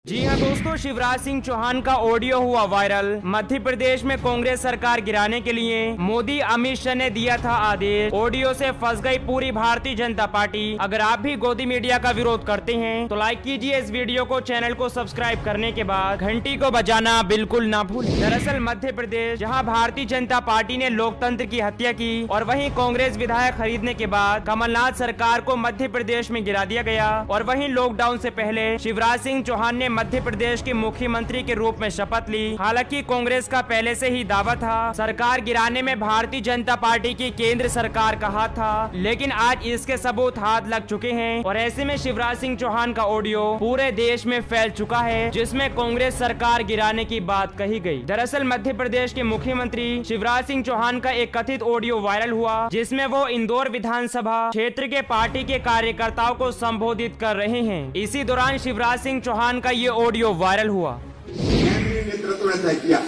जी हां दोस्तों, शिवराज सिंह चौहान का ऑडियो हुआ वायरल। मध्य प्रदेश में कांग्रेस सरकार गिराने के लिए मोदी अमित शाह ने दिया था आदेश। ऑडियो से फंस गई पूरी भारतीय जनता पार्टी। अगर आप भी गोदी मीडिया का विरोध करते हैं तो लाइक कीजिए इस वीडियो को, चैनल को सब्सक्राइब करने के बाद घंटी को बजाना बिल्कुल ना भूलें। दरअसल मध्य प्रदेश, जहां भारतीय जनता पार्टी ने लोकतंत्र की हत्या की और वहीं कांग्रेस विधायक खरीदने के बाद कमलनाथ सरकार को मध्य प्रदेश में गिरा दिया गया। और वहीं लॉकडाउन से पहले शिवराज सिंह चौहान ने मध्य प्रदेश के मुख्यमंत्री के रूप में शपथ ली। हालांकि कांग्रेस का पहले से ही दावा था सरकार गिराने में भारतीय जनता पार्टी की केंद्र सरकार का हाथ था, लेकिन आज इसके सबूत हाथ लग चुके हैं। और ऐसे में शिवराज सिंह चौहान का ऑडियो पूरे देश में फैल चुका है, जिसमें कांग्रेस सरकार गिराने की बात कही गई। दरअसल मध्य प्रदेश के मुख्यमंत्री शिवराज सिंह चौहान का एक कथित ऑडियो वायरल हुआ, जिसमें वो इंदौर विधानसभा क्षेत्र के पार्टी के कार्यकर्ताओं को संबोधित कर रहे हैं। इसी दौरान शिवराज सिंह चौहान का ये ऑडियो वायरल हुआ। केंद्रीय नेतृत्व ने तय किया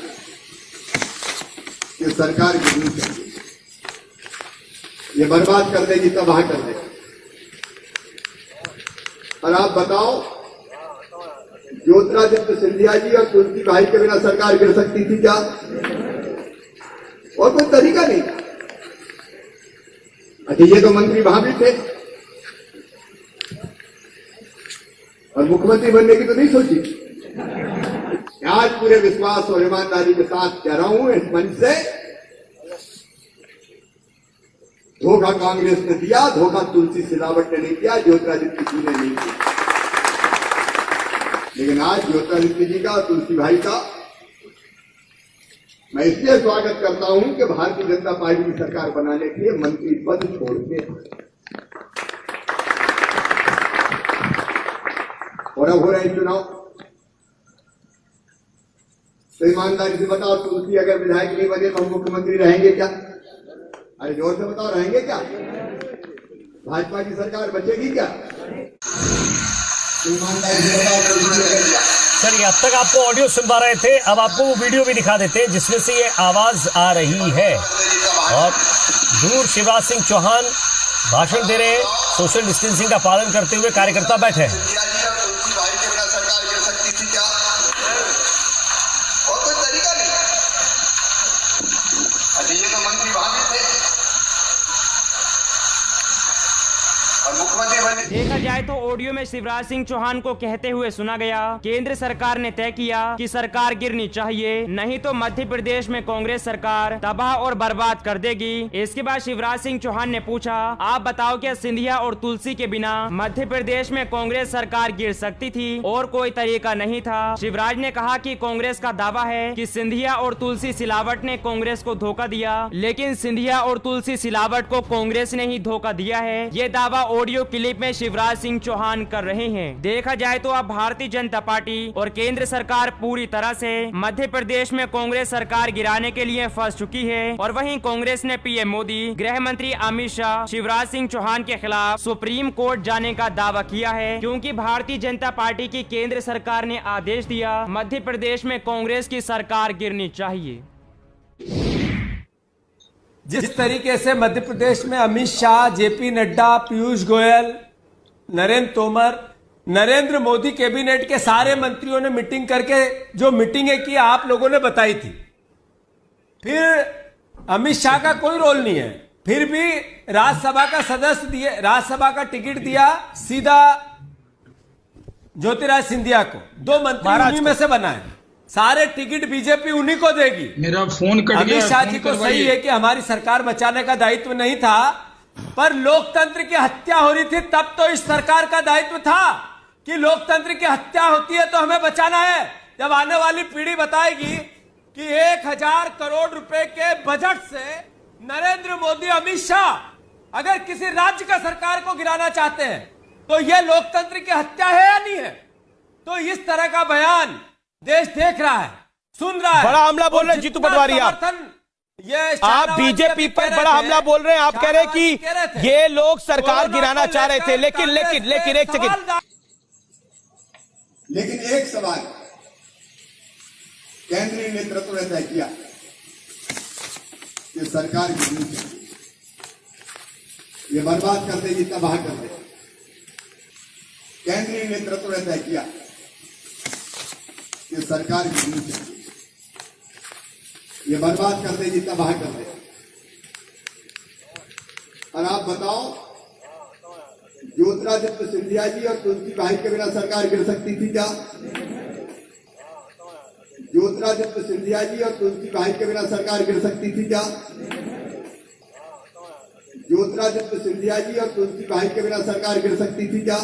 कि सरकार गिरनी चाहिए, ये बर्बाद कर देगी, तबाह कर देगी। और आप बताओ, ज्योतिरादित्य सिंधिया जी और तुलसी भाई के बिना सरकार गिर सकती थी क्या? और कोई तरीका नहीं। अच्छा, ये तो मंत्री वहां भी थे और मुख्यमंत्री बनने की तो नहीं सोची। आज पूरे विश्वास और ईमानदारी के साथ कह रहा हूं इस मंच से, धोखा कांग्रेस ने दिया, धोखा तुलसी सिलावट ने नहीं किया, ज्योतिरादित्य जी ने नहीं किया। लेकिन आज ज्योतिरादित्य जी का, तुलसी भाई का मैं इसलिए स्वागत करता हूं कि भारतीय जनता पार्टी की सरकार बनाने के लिए मंत्री पद छोड़ के, और अब हो रहे चुनाव, तो ईमानदारी से बताओ, तुलसी अगर विधायक नहीं बने तो हम मुख्यमंत्री रहेंगे क्या? अरे जोर से बताओ, रहेंगे क्या? भाजपा की सरकार बचेगी क्या? ईमानदारी से बताओ। चलिए, अब तक आपको ऑडियो सुनवा रहे थे, अब आपको वो वीडियो भी दिखा देते हैं जिसमें से ये आवाज आ रही है। और दूर शिवराज सिंह चौहान भाषण दे रहे हैं, सोशल डिस्टेंसिंग का पालन करते हुए कार्यकर्ता बैठे हैं। देखा जाए तो ऑडियो में शिवराज सिंह चौहान को कहते हुए सुना गया, केंद्र सरकार ने तय किया कि सरकार गिरनी चाहिए, नहीं तो मध्य प्रदेश में कांग्रेस सरकार तबाह और बर्बाद कर देगी। इसके बाद शिवराज सिंह चौहान ने पूछा, आप बताओ क्या सिंधिया और तुलसी के बिना मध्य प्रदेश में कांग्रेस सरकार गिर सकती थी और कोई तरीका नहीं था? शिवराज ने कहा कि कांग्रेस का दावा है कि सिंधिया और तुलसी सिलावट ने कांग्रेस को धोखा दिया, लेकिन सिंधिया और तुलसी सिलावट को कांग्रेस ने ही धोखा दिया है। ये दावा ऑडियो क्लिप में शिवराज सिंह चौहान कर रहे हैं। देखा जाए तो अब भारतीय जनता पार्टी और केंद्र सरकार पूरी तरह से मध्य प्रदेश में कांग्रेस सरकार गिराने के लिए फंस चुकी है। और वहीं कांग्रेस ने पीएम मोदी, गृह मंत्री अमित शाह, शिवराज सिंह चौहान के खिलाफ सुप्रीम कोर्ट जाने का दावा किया है, क्योंकि भारतीय जनता पार्टी की केंद्र सरकार ने आदेश दिया मध्य प्रदेश में कांग्रेस की सरकार गिरनी चाहिए। जिस तरीके से मध्य प्रदेश में अमित शाह, जेपी नड्डा, पीयूष गोयल, नरेंद्र तोमर, नरेंद्र मोदी कैबिनेट के सारे मंत्रियों ने मीटिंग करके जो मीटिंगें की आप लोगों ने बताई थी, फिर अमित शाह का कोई रोल नहीं है, फिर भी राज्यसभा का सदस्य दिए, राज्यसभा का टिकट दिया सीधा ज्योतिरादित्य सिंधिया को, 2 मंत्री उन्हीं में से बनाए, सारे टिकट बीजेपी उन्हीं को देगी। मेरा फोन कट गया। अमित शाह जी को सही है कि हमारी सरकार बचाने का दायित्व नहीं था, पर लोकतंत्र की हत्या हो रही थी तब तो इस सरकार का दायित्व था कि लोकतंत्र की हत्या होती है तो हमें बचाना है। जब आने वाली पीढ़ी बताएगी कि 1000 करोड़ रुपए के बजट से नरेंद्र मोदी, अमित शाह अगर किसी राज्य का सरकार को गिराना चाहते हैं तो यह लोकतंत्र की हत्या है या नहीं है? तो इस तरह का बयान देश देख रहा है, सुन रहा है। बड़ा हमला बोल रहे हैं जीतू पटवारी, आप बीजेपी पर बड़ा हमला बोल रहे हैं। आप कह रहे हैं कि ये लोग सरकार गिराना चाह रहे थे, लेकिन एक सेकंड, लेकिन एक सवाल, केंद्रीय नेतृत्व ने तय किया कि सरकार गिरनी चाहिए, ये बर्बाद कर देगी, तबाह कर देगी। केंद्रीय नेतृत्व ने तय किया ये सरकार गिरनी चाहिए। ये बर्बाद कर दे, जितना बाहर कर दे। और आप बताओ, ज्योतिरादित्य सिंधिया जी और तुलसी भाई के बिना सरकार गिर सकती थी क्या? ज्योतिरादित्य सिंधिया जी और तुलसी भाई के बिना सरकार गिर सकती थी क्या? ज्योतिरादित्य सिंधिया जी और तुलसी भाई के बिना सरकार गिर सकती थी क्या?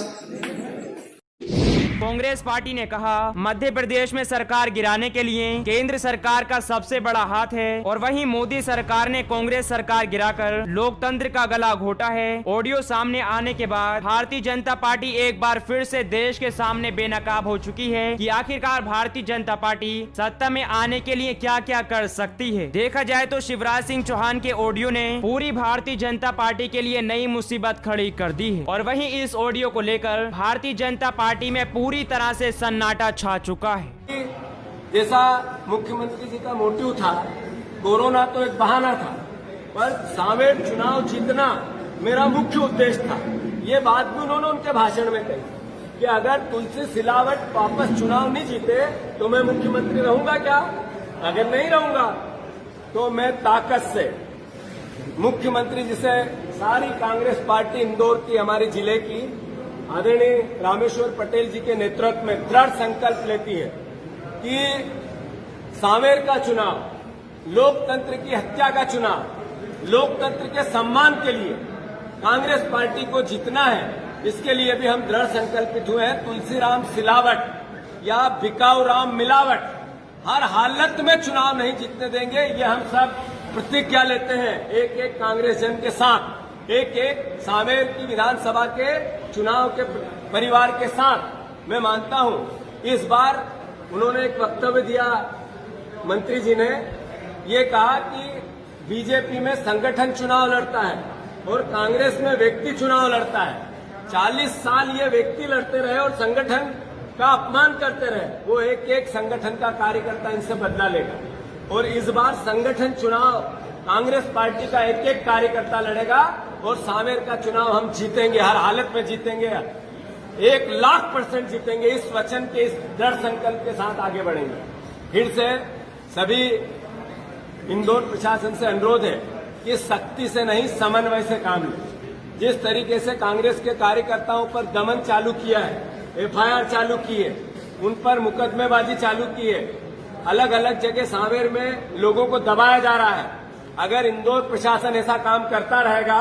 कांग्रेस पार्टी ने कहा, मध्य प्रदेश में सरकार गिराने के लिए केंद्र सरकार का सबसे बड़ा हाथ है और वहीं मोदी सरकार ने कांग्रेस सरकार गिराकर लोकतंत्र का गला घोटा है। ऑडियो सामने आने के बाद भारतीय जनता पार्टी एक बार फिर से देश के सामने बेनकाब हो चुकी है कि आखिरकार भारतीय जनता पार्टी सत्ता में आने के लिए क्या क्या कर सकती है। देखा जाए तो शिवराज सिंह चौहान के ऑडियो ने पूरी भारतीय जनता पार्टी के लिए नई मुसीबत खड़ी कर दी है और वहीं इस ऑडियो को लेकर भारतीय जनता पार्टी में पूरी तरह से सन्नाटा छा चुका है। जैसा मुख्यमंत्री जी का मोटिव था, कोरोना तो एक बहाना था, पर सांवेर चुनाव जीतना मेरा मुख्य उद्देश्य था। ये बात भी उन्होंने उनके भाषण में कही कि अगर तुलसी सिलावट वापस चुनाव नहीं जीते तो मैं मुख्यमंत्री रहूंगा क्या? अगर नहीं रहूंगा तो मैं ताकत से मुख्यमंत्री, जिसे सारी कांग्रेस पार्टी इंदौर की, हमारे जिले की आदरणीय रामेश्वर पटेल जी के नेतृत्व में दृढ़ संकल्प लेती है कि सांवेर का चुनाव, लोकतंत्र की हत्या का चुनाव, लोकतंत्र के सम्मान के लिए कांग्रेस पार्टी को जीतना है। इसके लिए भी हम दृढ़ संकल्पित हुए हैं। तुलसीराम सिलावट या बिकाऊ राम मिलावट हर हालत में चुनाव नहीं जीतने देंगे। ये हम सब प्रतिज्ञा लेते हैं एक एक कांग्रेस जन के साथ, एक एक सांवेर की विधानसभा के चुनाव के परिवार के साथ। मैं मानता हूं इस बार उन्होंने एक वक्तव्य दिया, मंत्री जी ने ये कहा कि बीजेपी में संगठन चुनाव लड़ता है और कांग्रेस में व्यक्ति चुनाव लड़ता है। 40 साल ये व्यक्ति लड़ते रहे और संगठन का अपमान करते रहे। वो एक एक संगठन का कार्यकर्ता इनसे बदला लेगा और इस बार संगठन चुनाव कांग्रेस पार्टी का एक एक कार्यकर्ता लड़ेगा और सांवेर का चुनाव हम जीतेंगे, हर हालत में जीतेंगे, 1,00,000% जीतेंगे। इस वचन के, इस दृढ़ संकल्प के साथ आगे बढ़ेंगे। फिर से सभी इंदौर प्रशासन से अनुरोध है कि सख्ती से नहीं, समन्वय से काम लें। जिस तरीके से कांग्रेस के कार्यकर्ताओं पर दमन चालू किया है, FIR चालू की है, उन पर मुकदमेबाजी चालू की है, अलग अलग जगह सांवेर में लोगों को दबाया जा रहा है। अगर इंदौर प्रशासन ऐसा काम करता रहेगा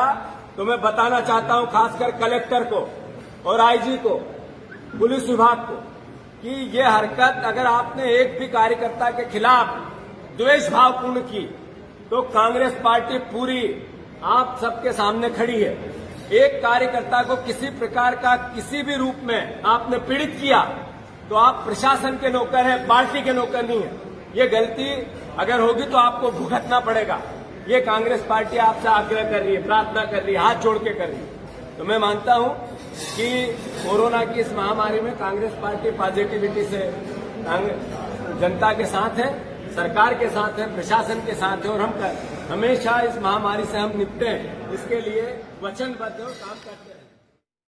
तो मैं बताना चाहता हूं खासकर कलेक्टर को और IG को, पुलिस विभाग को, कि ये हरकत अगर आपने एक भी कार्यकर्ता के खिलाफ द्वेष भावपूर्ण की तो कांग्रेस पार्टी पूरी आप सबके सामने खड़ी है। एक कार्यकर्ता को किसी प्रकार का किसी भी रूप में आपने पीड़ित किया तो आप प्रशासन के नौकर हैं, पार्टी के नौकर नहीं है। ये गलती अगर होगी तो आपको भुगतना पड़ेगा। ये कांग्रेस पार्टी आपसे आग्रह कर रही है, प्रार्थना कर रही है, हाथ जोड़ के कर रही है। तो मैं मानता हूं कि कोरोना की इस महामारी में कांग्रेस पार्टी पॉजिटिविटी से जनता के साथ है, सरकार के साथ है, प्रशासन के साथ है और हम हमेशा इस महामारी से हम निपटें, इसके लिए वचनबद्ध और काम करते हैं।